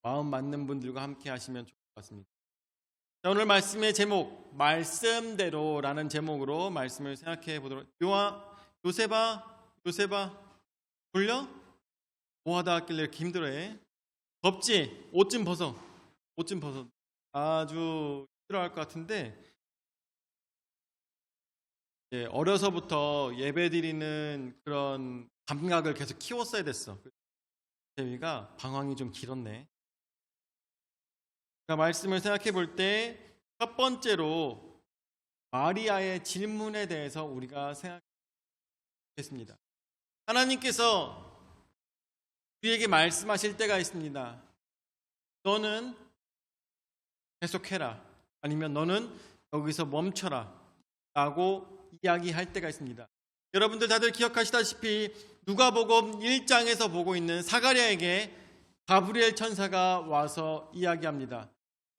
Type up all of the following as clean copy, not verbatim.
마음 맞는 분들과 함께 하시면 좋을 것 같습니다. 자, 오늘 말씀의 제목, 말씀대로라는 제목으로 말씀을 생각해 보도록. 요셉아 졸려? 뭐하다 왔길래 이렇게 힘들어해? 덥지? 옷 좀 벗어. 아주 힘들어할 것 같은데, 어려서부터 예배드리는 그런 감각을 계속 키웠어야 됐어. 재미가 방황이 좀 길었네. 말씀을 생각해 볼 때 첫 번째로 마리아의 질문에 대해서 우리가 생각했습니다. 하나님께서 우리에게 말씀하실 때가 있습니다. 너는 계속해라. 아니면 너는 여기서 멈춰라. 라고 이야기할 때가 있습니다. 여러분들 다들 기억하시다시피 누가복음 1장에서 보고 있는 사가랴에게 가브리엘 천사가 와서 이야기합니다.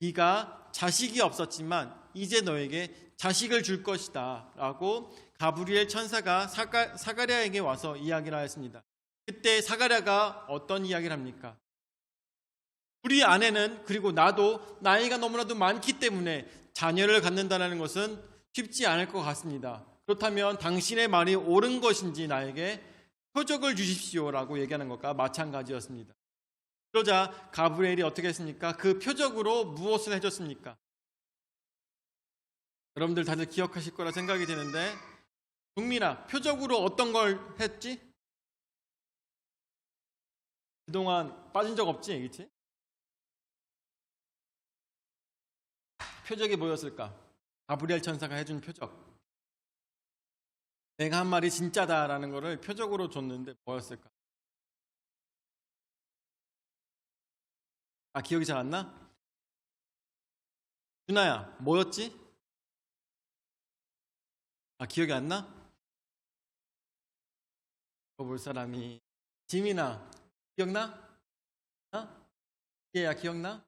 네가 자식이 없었지만 이제 너에게 자식을 줄 것이다 라고 가브리엘 천사가 사가랴에게 와서 이야기를 하였습니다. 그때 사가랴가 어떤 이야기를 합니까? 우리 아내는, 그리고 나도 나이가 너무나도 많기 때문에 자녀를 갖는다는 것은 쉽지 않을 것 같습니다. 그렇다면 당신의 말이 옳은 것인지 나에게 표적을 주십시오 라고 얘기하는 것과 마찬가지였습니다. 그러자 가브리엘이 어떻게 했습니까? 그 표적으로 무엇을 해줬습니까? 여러분들 다들 기억하실 거라 생각이 되는데, 국민아, 표적으로 어떤 걸 했지? 그동안 빠진 적 없지? 그렇지? 표적이 뭐였을까? 가브리엘 천사가 해준 표적. 내가 한 말이 진짜다라는 것을 표적으로 줬는데 뭐였을까? 기억이 잘 안 나? 준아야, 뭐였지? 기억이 안 나? 볼 사람이. 지민아, 기억나? 얘야, 기억나?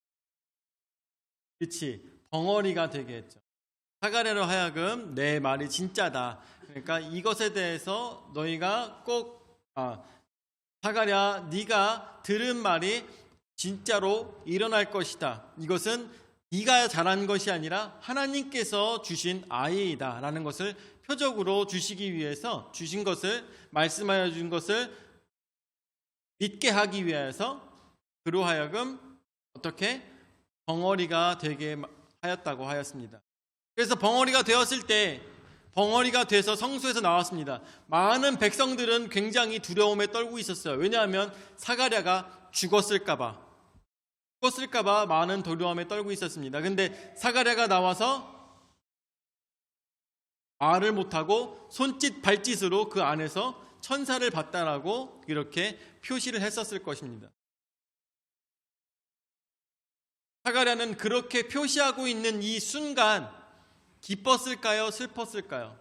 그렇지. 벙어리가 되게 했죠. 사가랴로 하여금 내 말이 진짜다. 그러니까 이것에 대해서 너희가 꼭 사가랴, 네가 들은 말이 진짜로 일어날 것이다. 이것은 네가 잘한 것이 아니라 하나님께서 주신 아이이다 라는 것을 표적으로 주시기 위해서, 주신 것을, 말씀하여 준 것을 믿게 하기 위해서 그로 하여금 어떻게 벙어리가 되게 하였다고 하였습니다. 그래서 벙어리가 되었을 때, 벙어리가 돼서 성소에서 나왔습니다. 많은 백성들은 굉장히 두려움에 떨고 있었어요. 왜냐하면 사가랴가 죽었을까봐 많은 두려움에 떨고 있었습니다. 근데 사가랴가 나와서 말을 못하고 손짓 발짓으로 그 안에서 천사를 봤다라고 이렇게 표시를 했었을 것입니다. 사가랴는 그렇게 표시하고 있는 이 순간 기뻤을까요? 슬펐을까요?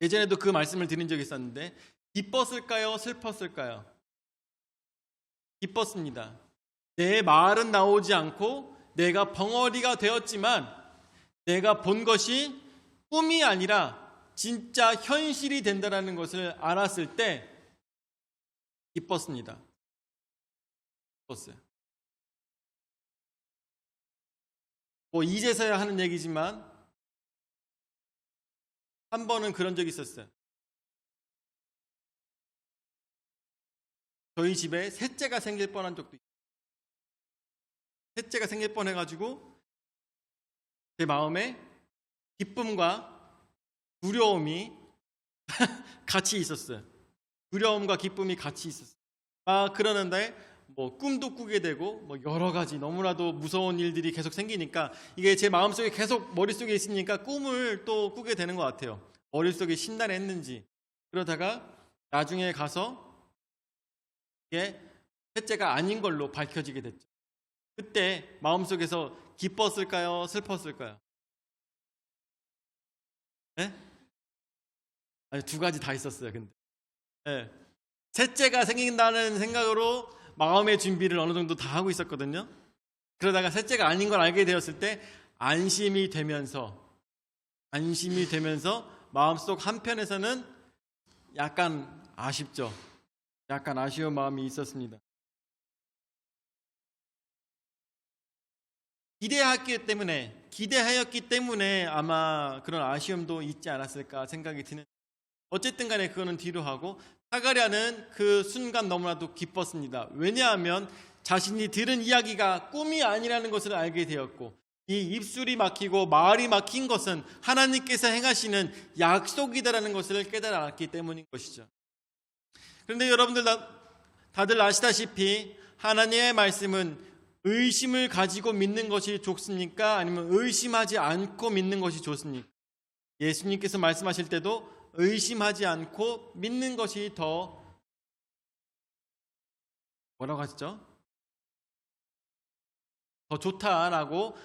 예전에도 그 말씀을 드린 적이 있었는데, 기뻤을까요? 슬펐을까요? 기뻤습니다. 내 말은 나오지 않고 내가 벙어리가 되었지만 내가 본 것이 꿈이 아니라 진짜 현실이 된다는 것을 알았을 때 기뻤습니다. 기뻤어요. 이제서야 하는 얘기지만 한 번은 그런 적이 있었어요. 저희 집에 셋째가 생길 뻔한 적도 있어요. 셋째가 생길 뻔해가지고 제 마음에 기쁨과 두려움이 같이 있었어요. 두려움과 기쁨이 같이 있었어요. 그러는데 꿈도 꾸게 되고 여러 가지 너무나도 무서운 일들이 계속 생기니까 이게 제 마음속에 계속 머릿속에 있으니까 꿈을 또 꾸게 되는 것 같아요. 머릿속이 심란했는지. 그러다가 나중에 가서 이게 셋째가 아닌 걸로 밝혀지게 됐죠. 그때 마음속에서 기뻤을까요? 슬펐을까요? 네? 두 가지 다 있었어요. 근데 셋째가 생긴다는 생각으로 마음의 준비를 어느 정도 다 하고 있었거든요. 그러다가 셋째가 아닌 걸 알게 되었을 때 안심이 되면서 마음속 한편에서는 약간 아쉽죠. 약간 아쉬운 마음이 있었습니다. 기대하였기 때문에 아마 그런 아쉬움도 있지 않았을까 생각이 드는. 어쨌든 간에 그거는 뒤로 하고, 사가랴는 그 순간 너무나도 기뻤습니다. 왜냐하면 자신이 들은 이야기가 꿈이 아니라는 것을 알게 되었고, 이 입술이 막히고 말이 막힌 것은 하나님께서 행하시는 약속이다라는 것을 깨달았기 때문인 것이죠. 그런데 여러분들 다들 아시다시피 하나님의 말씀은 의심을 가지고 믿는 것이 좋습니까? 아니면 의심하지 않고 믿는 것이 좋습니까? 예수님께서 말씀하실 때도 의심하지 않고 믿는 것이 더 뭐라고 하셨죠? 더 좋다라고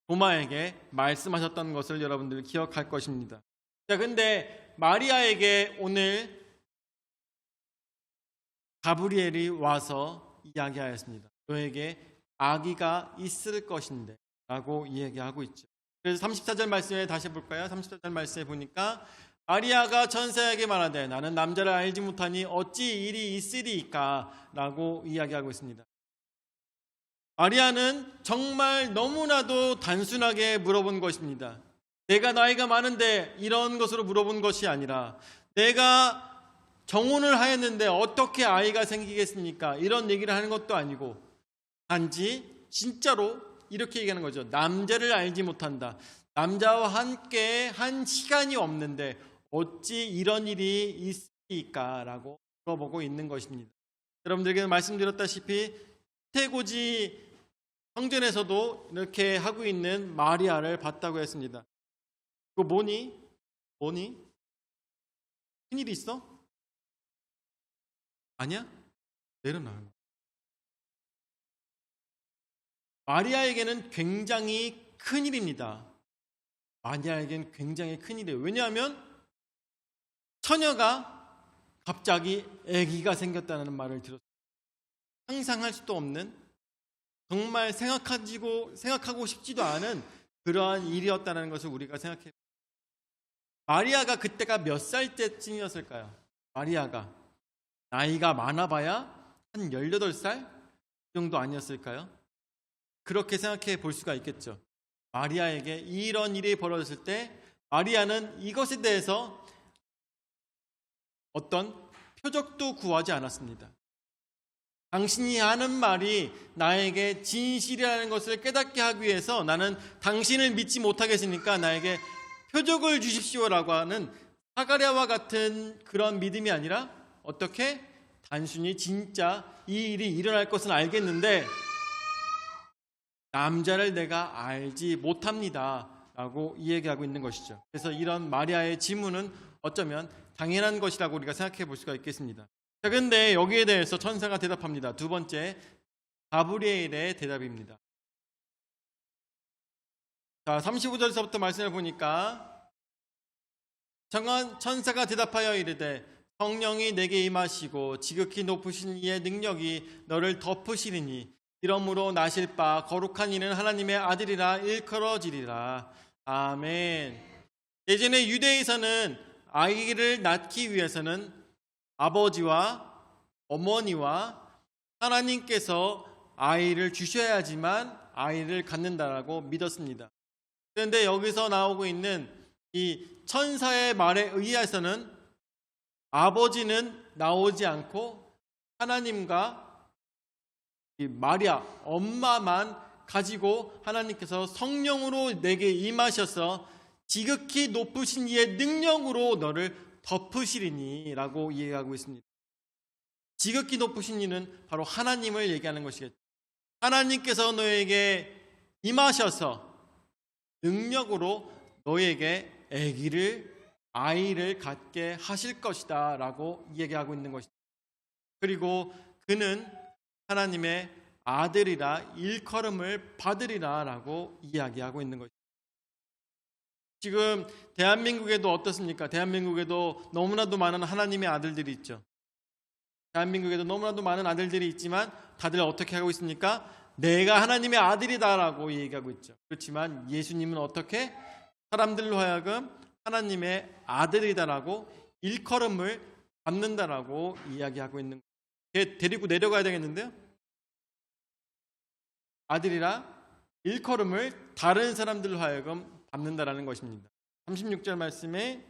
도마에게 말씀하셨던 것을 여러분들 기억할 것입니다. 자, 근데 마리아에게 오늘 가브리엘이 와서 이야기하였습니다. 너에게 아기가 있을 것인데 라고 이야기하고 있죠. 그래서 34절 말씀에 다시 볼까요? 34절 말씀에 보니까 마리아가 천사에게 말하되 나는 남자를 알지 못하니 어찌 일이 있으리이까 라고 이야기하고 있습니다. 마리아는 정말 너무나도 단순하게 물어본 것입니다. 내가 나이가 많은데 이런 것으로 물어본 것이 아니라 내가 정혼을 하였는데 어떻게 아이가 생기겠습니까? 이런 얘기를 하는 것도 아니고 단지 진짜로 이렇게 얘기하는 거죠. 남자를 알지 못한다. 남자와 함께 한 시간이 없는데 어찌 이런 일이 있으리까? 라고 물어보고 있는 것입니다. 여러분들에게 말씀드렸다시피 태고지 성전에서도 이렇게 하고 있는 마리아를 봤다고 했습니다. 그거 뭐니? 큰일이 있어? 아니야? 내려놔요. 마리아에게는 굉장히 큰일입니다. 마리아에게는 굉장히 큰일이에요. 왜냐하면 처녀가 갑자기 아기가 생겼다는 말을 들었어요. 상상할 수도 없는, 정말 생각하고 싶지도 않은 그러한 일이었다는 것을 우리가 생각해요. 마리아가 그때가 몇 살 때쯤이었을까요? 마리아가 나이가 많아봐야 한 18살 정도 아니었을까요? 그렇게 생각해 볼 수가 있겠죠. 마리아에게 이런 일이 벌어졌을 때 마리아는 이것에 대해서 어떤 표적도 구하지 않았습니다. 당신이 하는 말이 나에게 진실이라는 것을 깨닫게 하기 위해서 나는 당신을 믿지 못하겠으니까 나에게 표적을 주십시오라고 하는 사가랴와 같은 그런 믿음이 아니라 어떻게? 단순히 진짜 이 일이 일어날 것은 알겠는데 남자를 내가 알지 못합니다 라고 이야기하고 있는 것이죠. 그래서 이런 마리아의 질문은 어쩌면 당연한 것이라고 우리가 생각해 볼 수가 있겠습니다. 자, 근데 여기에 대해서 천사가 대답합니다. 두 번째, 가브리엘의 대답입니다. 자, 35절서부터 말씀을 보니까 천사가 대답하여 이르되 성령이 내게 임하시고 지극히 높으신 이의 능력이 너를 덮으시리니 이러므로 나실 바 거룩한 이는 하나님의 아들이라 일컬어지리라. 아멘. 예전에 유대에서는 아기를 낳기 위해서는 아버지와 어머니와 하나님께서 아이를 주셔야지만 아이를 갖는다라고 믿었습니다. 그런데 여기서 나오고 있는 이 천사의 말에 의해서는 아버지는 나오지 않고 하나님과 이 마리아 엄마만 가지고 하나님께서 성령으로 내게 임하셔서 지극히 높으신 이의 능력으로 너를 덮으시리니 라고 이해하고 있습니다. 지극히 높으신 이는 바로 하나님을 얘기하는 것이겠죠. 하나님께서 너에게 임하셔서 능력으로 너에게 아이를 갖게 하실 것이다 라고 얘기하고 있는 것이죠. 그리고 그는 하나님의 아들이라 일컬음을 받으리라 라고 이야기하고 있는 것이죠. 지금 대한민국에도 어떻습니까? 대한민국에도 너무나도 많은 하나님의 아들들이 있죠. 대한민국에도 너무나도 많은 아들들이 있지만 다들 어떻게 하고 있습니까? 내가 하나님의 아들이다라고 얘기하고 있죠. 그렇지만 예수님은 어떻게? 사람들로 하여금 하나님의 아들이다라고 일컬음을 받는다라고 이야기하고 있는 거예요. 걔 데리고 내려가야 되겠는데요? 아들이라 일컬음을 다른 사람들로 하여금 받는다라는 것입니다. 36절 말씀에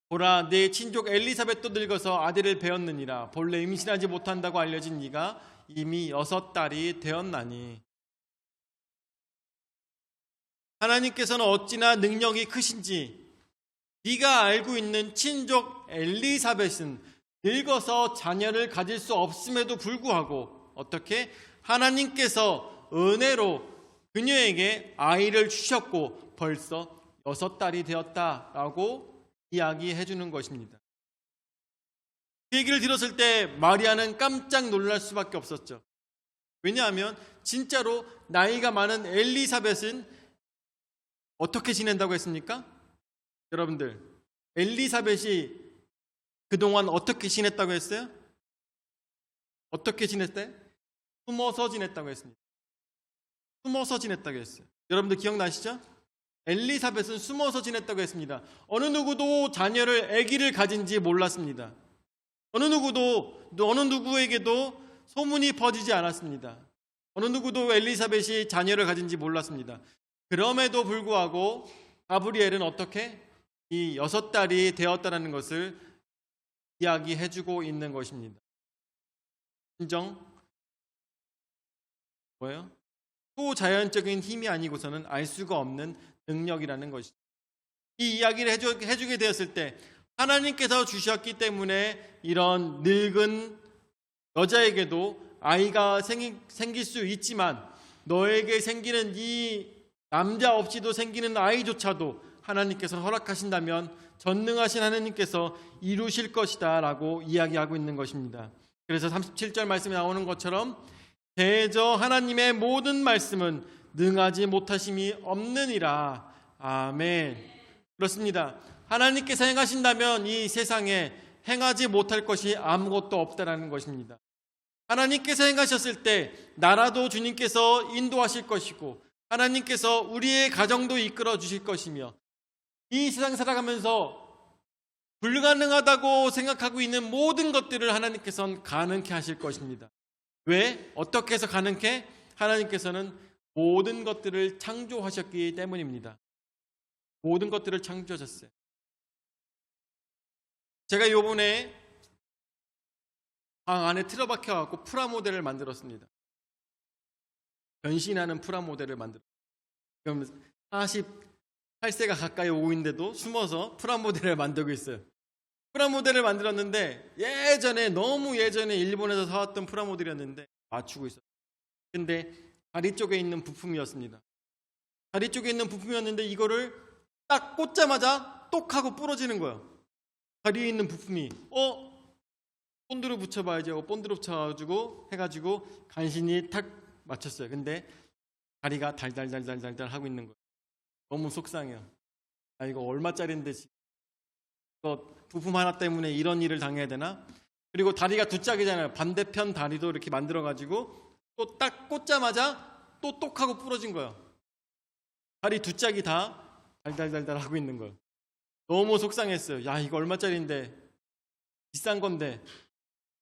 보라 내 친족 엘리사벳도 늙어서 아들을 배었느니라 본래 임신하지 못한다고 알려진 네가 이미 6달이 되었나니. 하나님께서는 어찌나 능력이 크신지 네가 알고 있는 친족 엘리사벳은 늙어서 자녀를 가질 수 없음에도 불구하고 어떻게 하나님께서 은혜로 그녀에게 아이를 주셨고 벌써 6달이 되었다라고 이야기해 주는 것입니다. 그 얘기를 들었을 때 마리아는 깜짝 놀랄 수밖에 없었죠. 왜냐하면 진짜로 나이가 많은 엘리사벳은 어떻게 지낸다고 했습니까? 여러분들, 엘리사벳이 그동안 어떻게 지냈다고 했어요? 어떻게 지냈대? 숨어서 지냈다고 했습니다. 숨어서 지냈다고 했어요. 여러분들 기억나시죠? 엘리사벳은 숨어서 지냈다고 했습니다. 어느 누구도 자녀를 아기를 가진지 몰랐습니다. 어느 누구에게도 소문이 퍼지지 않았습니다. 어느 누구도 엘리사벳이 자녀를 가진지 몰랐습니다. 그럼에도 불구하고 가브리엘은 어떻게 이 6달이 되었다는 것을 이야기해주고 있는 것입니다. 진정 뭐예요? 초자연적인 힘이 아니고서는 알 수가 없는 능력이라는 것이죠. 이 이야기를 해주게 되었을 때 하나님께서 주셨기 때문에 이런 늙은 여자에게도 아이가 생길 수 있지만 너에게 생기는 이 남자 없이도 생기는 아이조차도 하나님께서 허락하신다면 전능하신 하나님께서 이루실 것이다 라고 이야기하고 있는 것입니다. 그래서 37절 말씀에 나오는 것처럼 대저 하나님의 모든 말씀은 능하지 못하심이 없느니라. 아멘. 그렇습니다. 하나님께서 행하신다면 이 세상에 행하지 못할 것이 아무것도 없다라는 것입니다. 하나님께서 행하셨을 때 나라도 주님께서 인도하실 것이고 하나님께서 우리의 가정도 이끌어 주실 것이며 이 세상 살아가면서 불가능하다고 생각하고 있는 모든 것들을 하나님께서는 가능케 하실 것입니다. 왜? 어떻게 해서 가능케? 하나님께서는 모든 것들을 창조하셨기 때문입니다. 모든 것들을 창조하셨어요. 제가 요번에 방 안에 틀어박혀갖고 프라모델을 만들었습니다. 변신하는 프라모델을 만들었어요. 그럼 48세가 가까이 오고 있는데도 숨어서 프라모델을 만들고 있어요. 프라모델을 만들었는데 너무 예전에 일본에서 사왔던 프라모델이었는데 맞추고 있었어요. 근데 다리 쪽에 있는 부품이었습니다. 다리 쪽에 있는 부품이었는데 이거를 딱 꽂자마자 똑 하고 부러지는 거예요. 다리에 있는 부품이 본드로 붙여봐야지 하고 본드로 붙여가지고 해가지고 간신히 탁 맞췄어요. 근데 다리가 달달달달달달 하고 있는 거예요. 너무 속상해요. 이거 얼마짜리인데 이거 부품 하나 때문에 이런 일을 당해야 되나? 그리고 다리가 두 짝이잖아요. 반대편 다리도 이렇게 만들어가지고 또 딱 꽂자마자 또 똑 하고 부러진 거예요. 다리 두 짝이 다 달달달달 하고 있는 거예요. 너무 속상했어요. 이거 얼마짜리인데 비싼 건데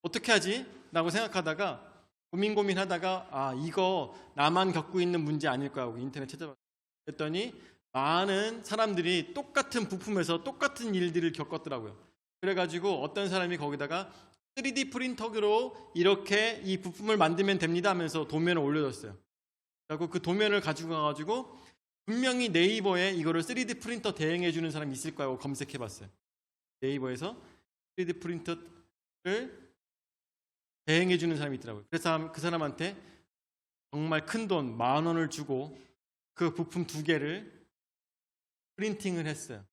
어떻게 하지? 라고 생각하다가 고민하다가 이거 나만 겪고 있는 문제 아닐 거야 하고 인터넷 찾아봤어요. 그랬더니 많은 사람들이 똑같은 부품에서 똑같은 일들을 겪었더라고요. 그래가지고 어떤 사람이 거기다가 3D 프린터로 이렇게 이 부품을 만들면 됩니다 하면서 도면을 올려줬어요. 그리고 그 도면을 가지고 가가지고 분명히 네이버에 이거를 3D 프린터 대행해주는 사람이 있을 거야 하고 검색해봤어요. 네이버에서 3D 프린터를 대행해주는 사람이 있더라고요. 그래서 그 사람한테 정말 큰 돈 10,000원을 주고 그 부품 2개를 프린팅을 했어요.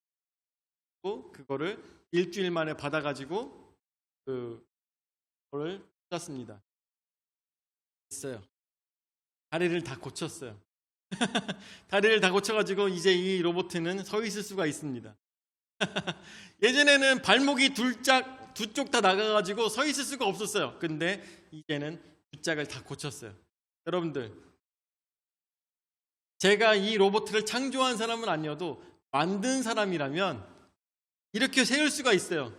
그리고 그거를 일주일 만에 받아가지고 그거를 짰습니다. 됐어요. 다리를 다 고쳤어요. 다리를 다 고쳐가지고 이제 이 로봇은 서 있을 수가 있습니다. 예전에는 발목이 두 쪽 다 나가가지고 서 있을 수가 없었어요. 근데 이제는 두 짝을 다 고쳤어요. 여러분들, 제가 이 로봇을 창조한 사람은 아니어도 만든 사람이라면 이렇게 세울 수가 있어요.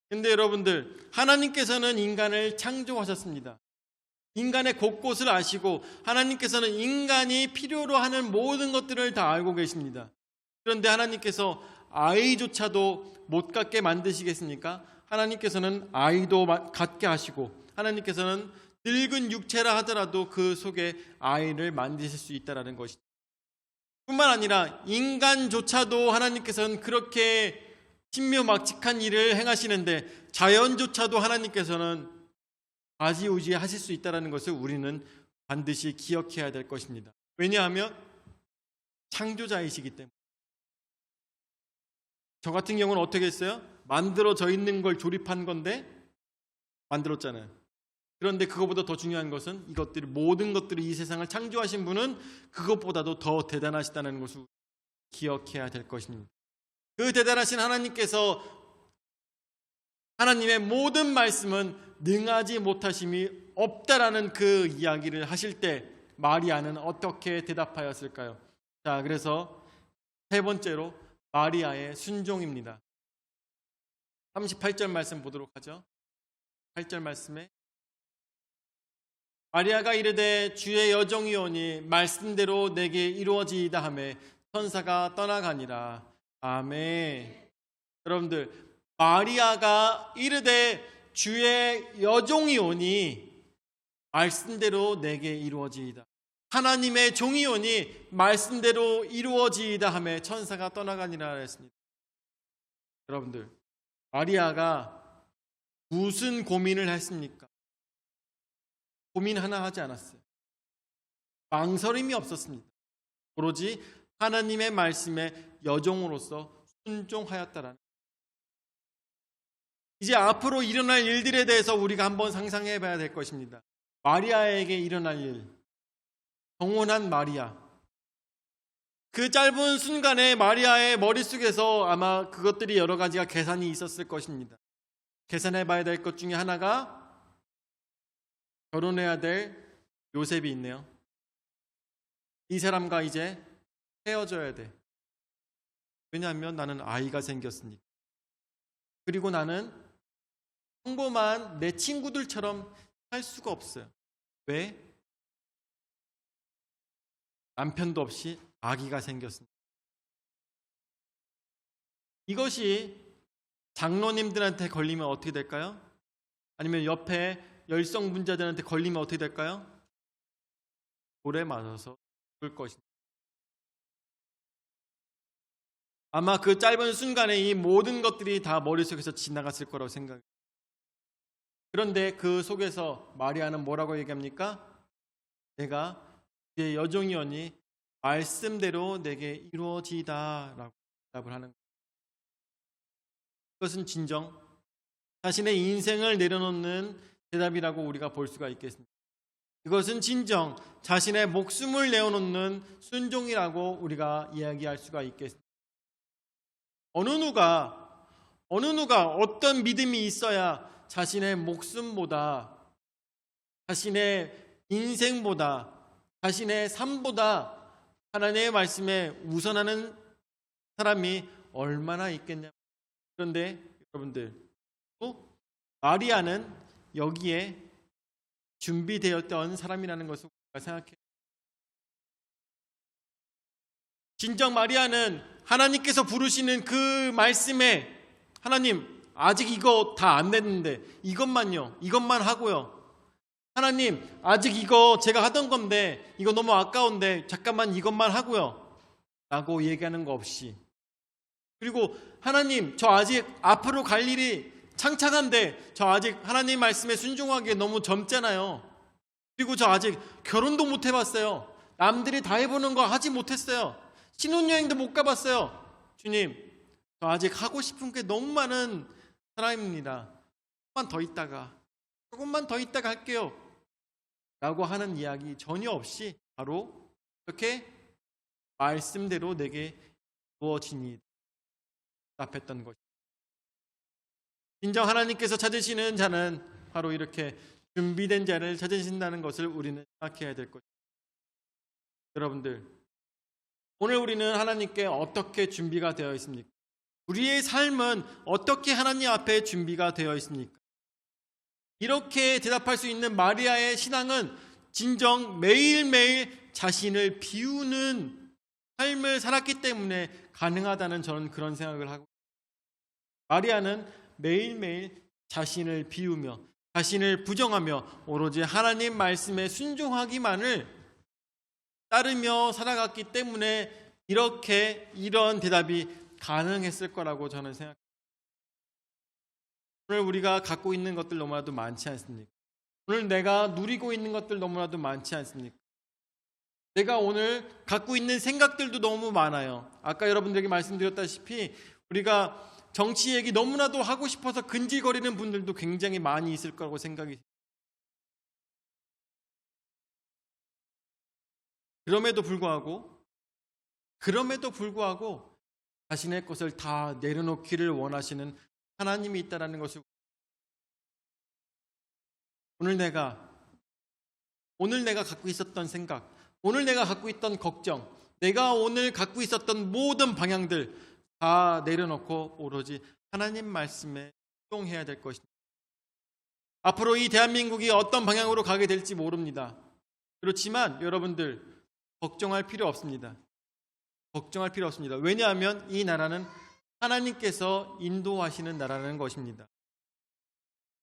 근데 여러분들, 하나님께서는 인간을 창조하셨습니다. 인간의 곳곳을 아시고 하나님께서는 인간이 필요로 하는 모든 것들을 다 알고 계십니다. 그런데 하나님께서 아이조차도 못 갖게 만드시겠습니까? 하나님께서는 아이도 갖게 하시고 하나님께서는 늙은 육체라 하더라도 그 속에 아이를 만드실 수 있다는 것이죠. 뿐만 아니라 인간조차도 하나님께서는 그렇게 신묘막측한 일을 행하시는데 자연조차도 하나님께서는 좌지우지 하실 수 있다는 것을 우리는 반드시 기억해야 될 것입니다. 왜냐하면 창조자이시기 때문에. 저 같은 경우는 어떻게 했어요? 만들어져 있는 걸 조립한 건데 만들었잖아요. 그런데 그것보다 더 중요한 것은 모든 것들을 이 세상을 창조하신 분은 그것보다도 더 대단하시다는 것을 기억해야 될 것입니다. 그 대단하신 하나님께서 하나님의 모든 말씀은 능하지 못하심이 없다라는 그 이야기를 하실 때 마리아는 어떻게 대답하였을까요? 자, 그래서 세 번째로 마리아의 순종입니다. 38절 말씀 보도록 하죠. 8절 말씀에 마리아가 이르되 주의 여종이오니 말씀대로 내게 이루어지이다 하매 천사가 떠나가니라. 아멘. 여러분들, 마리아가 이르되 주의 여종이오니 말씀대로 내게 이루어지이다. 하나님의 종이오니 말씀대로 이루어지이다 하매 천사가 떠나가니라 했습니다. 여러분들, 마리아가 무슨 고민을 했습니까? 고민 하나 하지 않았어요. 망설임이 없었습니다. 오로지 하나님의 말씀에 여종으로서 순종하였다라는. 이제 앞으로 일어날 일들에 대해서 우리가 한번 상상해 봐야 될 것입니다. 마리아에게 일어날 일, 영원한 마리아. 그 짧은 순간에 마리아의 머릿속에서 아마 그것들이 여러 가지가 계산이 있었을 것입니다. 계산해 봐야 될 것 중에 하나가 결혼해야 될 요셉이 있네요. 이 사람과 이제 헤어져야 돼. 왜냐하면 나는 아이가 생겼으니까. 그리고 나는 평범한 내 친구들처럼 살 수가 없어요. 왜? 남편도 없이 아기가 생겼습니다. 이것이 장로님들한테 걸리면 어떻게 될까요? 아니면 옆에 열성분자들한테 걸리면 어떻게 될까요? 돌에 맞아서 죽을 것입니다. 아마 그 짧은 순간에 이 모든 것들이 다 머릿속에서 지나갔을 거라고 생각해요. 그런데 그 속에서 마리아는 뭐라고 얘기합니까? 내가 내 여종이오니 말씀대로 내게 이루어지이다 라고 대답을 하는 거예요. 그것은 진정 자신의 인생을 내려놓는 대답이라고 우리가 볼 수가 있겠습니다. 이것은 진정 자신의 목숨을 내어놓는 순종이라고 우리가 이야기할 수가 있겠습니다. 어느 누가 어떤 믿음이 있어야 자신의 목숨보다, 자신의 인생보다, 자신의 삶보다 하나님의 말씀에 우선하는 사람이 얼마나 있겠냐. 그런데 여러분들, 마리아는 여기에 준비되었던 사람이라는 것을 우리가 생각해요. 진정 마리아는 하나님께서 부르시는 그 말씀에 하나님 아직 이거 다 안 됐는데 이것만 하고요. 하나님 아직 이거 제가 하던 건데 이거 너무 아까운데 잠깐만 이것만 하고요 라고 얘기하는 거 없이, 그리고 하나님 저 아직 앞으로 갈 일이 창창한데 저 아직 하나님 말씀에 순종하기에 너무 젊잖아요. 그리고 저 아직 결혼도 못 해봤어요. 남들이 다 해보는 거 하지 못했어요. 신혼여행도 못 가봤어요. 주님, 저 아직 하고 싶은 게 너무 많은 사람입니다. 조금만 더 있다가 할게요 라고 하는 이야기 전혀 없이 바로 이렇게 말씀대로 내게 이루어지니 답했던 것입니다. 진정 하나님께서 찾으시는 자는 바로 이렇게 준비된 자를 찾으신다는 것을 우리는 생각해야 될 것입니다. 여러분들, 오늘 우리는 하나님께 어떻게 준비가 되어 있습니까? 우리의 삶은 어떻게 하나님 앞에 준비가 되어 있습니까? 이렇게 대답할 수 있는 마리아의 신앙은 진정 매일매일 자신을 비우는 삶을 살았기 때문에 가능하다는 저는 그런 생각을 하고 있습니다. 마리아는 매일매일 자신을 비우며 자신을 부정하며 오로지 하나님 말씀에 순종하기만을 따르며 살아갔기 때문에 이런 대답이 가능했을 거라고 저는 생각합니다. 오늘 우리가 갖고 있는 것들 너무나도 많지 않습니까? 오늘 내가 누리고 있는 것들 너무나도 많지 않습니까? 내가 오늘 갖고 있는 생각들도 너무 많아요. 아까 여러분들에게 말씀드렸다시피 우리가 정치 얘기 너무나도 하고 싶어서 근질거리는 분들도 굉장히 많이 있을 거라고 생각이 듭니다. 그럼에도 불구하고 자신의 것을 다 내려놓기를 원하시는 하나님이 있다는 것을 오늘 내가 갖고 있었던 생각, 오늘 내가 갖고 있던 걱정, 내가 오늘 갖고 있었던 모든 방향들 다 내려놓고 오로지 하나님 말씀에 순종해야 될 것입니다. 앞으로 이 대한민국이 어떤 방향으로 가게 될지 모릅니다. 그렇지만 여러분들 걱정할 필요 없습니다. 왜냐하면 이 나라는 하나님께서 인도하시는 나라는 것입니다.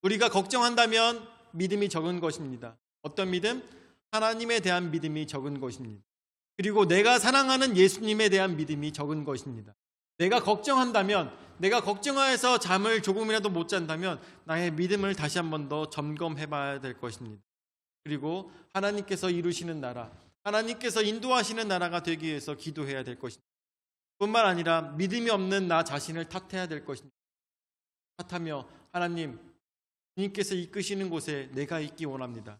우리가 걱정한다면 믿음이 적은 것입니다. 어떤 믿음? 하나님에 대한 믿음이 적은 것입니다. 그리고 내가 사랑하는 예수님에 대한 믿음이 적은 것입니다. 내가 걱정하여서 잠을 조금이라도 못 잔다면 나의 믿음을 다시 한 번 더 점검해 봐야 될 것입니다. 그리고 하나님께서 이루시는 나라, 하나님께서 인도하시는 나라가 되기 위해서 기도해야 될 것입니다. 뿐만 아니라 믿음이 없는 나 자신을 탓해야 될 것입니다. 탓하며 하나님, 주님께서 이끄시는 곳에 내가 있기 원합니다.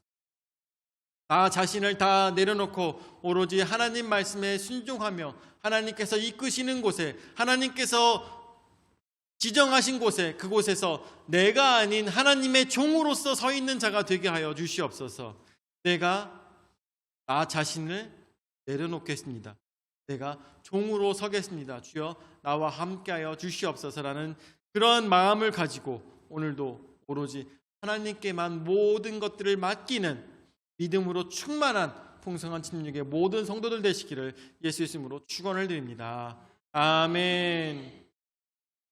나 자신을 다 내려놓고 오로지 하나님 말씀에 순종하며 하나님께서 이끄시는 곳에, 하나님께서 지정하신 곳에, 그곳에서 내가 아닌 하나님의 종으로서 서 있는 자가 되게 하여 주시옵소서. 내가 나 자신을 내려놓겠습니다. 내가 종으로 서겠습니다. 주여 나와 함께하여 주시옵소서라는 그런 마음을 가지고 오늘도 오로지 하나님께만 모든 것들을 맡기는 믿음으로 충만한 풍성한 침묵의 모든 성도들 되시기를 예수 이름으로 축원을 드립니다. 아멘.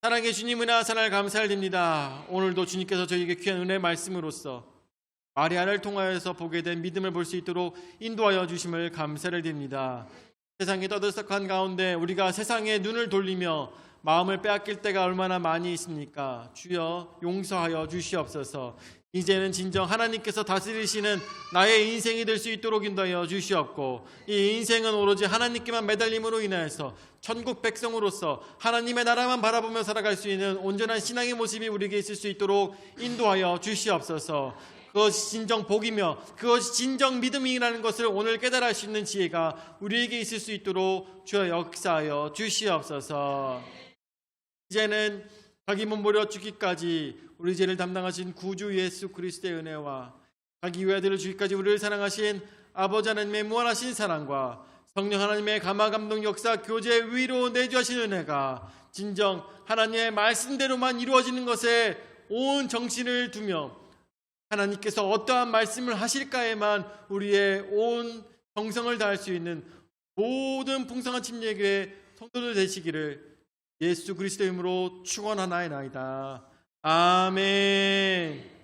사랑의 주님, 은혜와 사랑을 감사를 드립니다. 오늘도 주님께서 저희에게 귀한 은혜의 말씀으로써 마리아를 통하여서 보게 된 믿음을 볼 수 있도록 인도하여 주심을 감사를 드립니다. 세상이 떠들썩한 가운데 우리가 세상에 눈을 돌리며 마음을 빼앗길 때가 얼마나 많이 있습니까? 주여 용서하여 주시옵소서. 이제는 진정 하나님께서 다스리시는 나의 인생이 될 수 있도록 인도하여 주시옵고, 이 인생은 오로지 하나님께만 매달림으로 인하여서 천국 백성으로서 하나님의 나라만 바라보며 살아갈 수 있는 온전한 신앙의 모습이 우리에게 있을 수 있도록 인도하여 주시옵소서. 그것이 진정 복이며 그것이 진정 믿음이라는 것을 오늘 깨달을 수 있는 지혜가 우리에게 있을 수 있도록 주여 역사하여 주시옵소서. 이제는 자기 몸버려 죽기까지 우리 죄를 담당하신 구주 예수 그리스도의 은혜와 자기 외아들을 주기까지 우리를 사랑하신 아버지 하나님의 무한하신 사랑과 성령 하나님의 감화 감동 역사 교제 위로 내주하신 은혜가 진정 하나님의 말씀대로만 이루어지는 것에 온 정신을 두며 하나님께서 어떠한 말씀을 하실까에만 우리의 온 정성을 다할 수 있는 모든 풍성한 침례교회 성도들 되시기를 예수 그리스도의 이름으로 축원하나이다. 아멘.